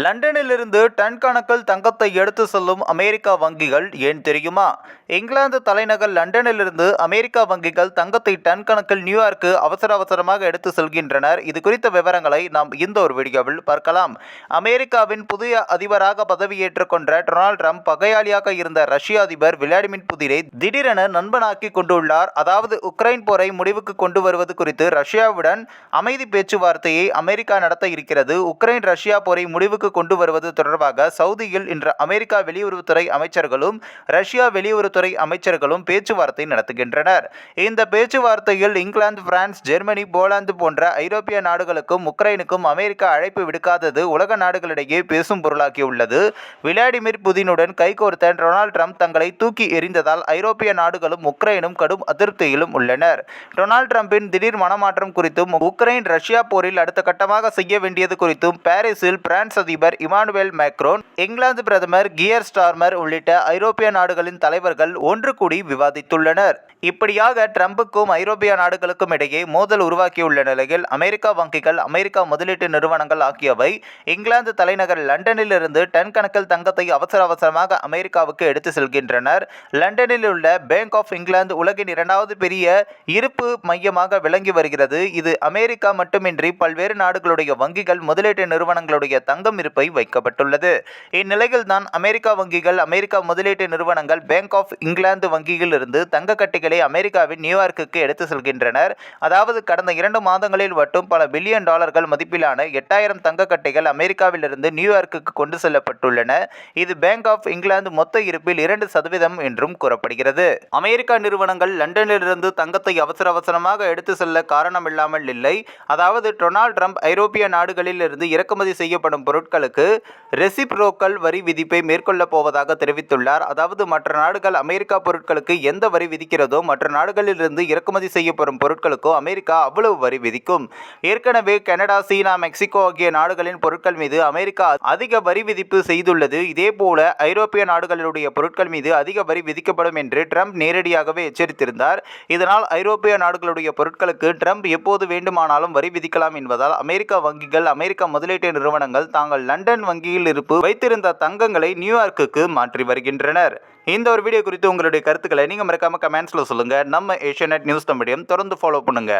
லண்டனிலிருந்து ton கணக்கில் தங்கத்தை எடுத்து செல்லும் அமெரிக்கா வங்கிகள் ஏன் தெரியுமா? இங்கிலாந்து தலைநகர் லண்டனிலிருந்து அமெரிக்கா வங்கிகள் தங்கத்தை டன் கணக்கில் நியூயார்க்கு அவசரமாக எடுத்து செல்கின்றனர். இது குறித்த விவரங்களை நாம் இந்த ஒரு வீடியோவில் பார்க்கலாம். அமெரிக்காவின் புதிய அதிபராக பதவியேற்றுக் கொண்ட டொனால்ட் ட்ரம்ப் பகையாளியாக இருந்த ரஷ்ய அதிபர் விளாடிமிர் புதினை திடீரென நண்பனாக்கி கொண்டுள்ளார். அதாவது உக்ரைன் போரை முடிவுக்கு கொண்டு வருவது குறித்து ரஷ்யாவுடன் அமைதி பேச்சுவார்த்தையை அமெரிக்கா நடத்த இருக்கிறது. உக்ரைன் ரஷ்யா போரை முடிவுக்கு கொண்டு வருவது தொடர்பாக சவுதியில் இன்று அமெரிக்கா வெளியுறவுத்துறை அமைச்சர்களும் ரஷ்யா வெளியுறவுத்துறை அமைச்சர்களும் பேச்சுவார்த்தை நடத்துகின்றனர். இந்த பேச்சுவார்த்தையில் இங்கிலாந்து, பிரான்ஸ், ஜெர்மனி, போலாந்து போன்ற ஐரோப்பிய நாடுகளுக்கும் உக்ரைனுக்கும் அமெரிக்கா அழைப்பு விடுக்காதது உலக நாடுகளிடையே பேசும் பொருளாகியுள்ளது. விளாடிமிர் புதினுடன் கைகோர்த்த டொனால்ட் ட்ரம்ப் தங்களை தூக்கி எறிந்ததால் ஐரோப்பிய நாடுகளும் உக்ரைனும் கடும் அதிருப்தியிலும் உள்ளனர். டொனால்ட் ட்ரம்பின் திடீர் மனமாற்றம் குறித்தும் உக்ரைன் ரஷ்யா போரில் அடுத்த கட்டமாக செய்ய வேண்டியது குறித்தும் பாரிஸில் பிரான்ஸ் அதிபர் இமானுவேல் மேக்ரோன், இங்கிலாந்து பிரதமர் கியர் ஸ்டார்மர் உள்ளிட்ட ஐரோப்பிய நாடுகளின் தலைவர்கள் ஒன்று கூடி விவாதித்துள்ளனர். இப்படியாக ட்ரம்புக்கும் ஐரோப்பிய நாடுகளுக்கும் இடையே மோதல் உருவாக்கியுள்ள நிலையில் அமெரிக்கா வங்கிகள், அமெரிக்கா முதலீட்டு நிறுவனங்கள் ஆகியவை இங்கிலாந்து தலைநகர் லண்டனில் இருந்து டன் கணக்கில் தங்கத்தை அவசரமாக அமெரிக்காவுக்கு எடுத்து செல்கின்றனர். லண்டனில் உள்ள பேங்க் ஆஃப் இங்கிலாந்து உலகின் இரண்டாவது பெரிய இருப்பு மையமாக விளங்கி வருகிறது. இது அமெரிக்கா மட்டுமின்றி பல்வேறு நாடுகளுடைய வங்கிகள், முதலீட்டு நிறுவனங்களுடைய தங்கம் இருப்பை வைக்கப்பட்டுள்ளது. இந்நிலையில் தான் அமெரிக்கா வங்கிகள், அமெரிக்கா முதலீட்டு நிறுவனங்கள் பேங்க் ஆஃப் இங்கிலாந்து வங்கியில் இருந்து தங்க கட்டிகளை அமெரிக்காவின் நியூயார்க்குக்கு எடுத்து செல்கின்றனர். அதாவது கடந்த 2 மாதங்களில் மட்டும் பல பில்லியன் டாலர்கள் மதிப்பிலான 8000 தங்க கட்டைகள் அமெரிக்காவிலிருந்து நியூயார்க்குக்கு கொண்டு செல்லப்பட்டுள்ளன. இது பேங்க் ஆஃப் இங்கிலாந்து மொத்த இருப்பில் 2% என்றும் கூறப்படுகிறது. அமெரிக்கா நிறுவனங்கள் லண்டனிலிருந்து தங்கத்தை அவசரமாக எடுத்து செல்ல காரணமில்லாமல் இல்லை. அதாவது டொனால்ட் ட்ரம்ப் ஐரோப்பிய நாடுகளில் இருந்து இறக்குமதி செய்யப்படும் பொருட்களுக்கு ரெசிப்ரோக்கல் வரி விதிப்பை மேற்கொள்ளப் போவதாக தெரிவித்துள்ளார். அதாவது மற்ற நாடுகள் அமெரிக்கா பொருட்களுக்கு எந்த வரி விதிக்கிறதோ மற்ற நாடுகளில் இருந்து இறக்குமதி செய்யப்படும் பொருட்களுக்கோ அமெரிக்கா அவ்வளவு வரி விதிக்கும். ஏற்கனவே கனடா, சீனா, மெக்சிகோ ஆகிய நாடுகளின் பொருட்கள் மீது அமெரிக்கா அதிக வரி விதிப்பு செய்துள்ளது. இதேபோல ஐரோப்பிய நாடுகளுடைய பொருட்கள் மீது அதிக வரி விதிக்கப்படும் என்று ட்ரம்ப் நேரடியாகவே எச்சரித்திருந்தார். இதனால் ஐரோப்பிய நாடுகளுடைய பொருட்களுக்கு ட்ரம்ப் எப்போது வேண்டுமானாலும் வரி விதிக்கலாம் என்பதால் அமெரிக்கா வங்கிகள், அமெரிக்கா முதலீட்டு நிறுவனங்கள் தாங்கள் லண்டன் வங்கியில் இருப்பு வைத்திருந்த தங்கங்களை நியூயார்க்குக்கு மாற்றி வருகின்றனர். இந்த ஒரு வீடியோ குறித்து உங்களுடைய கருத்துக்களை நீங்க மறக்காம கமெண்ட்ஸ்ல சொல்லுங்க. நம்ம ஏஷியாநெட் நியூஸ் தமிழையும் தொடர்ந்து ஃபாலோ பண்ணுங்க.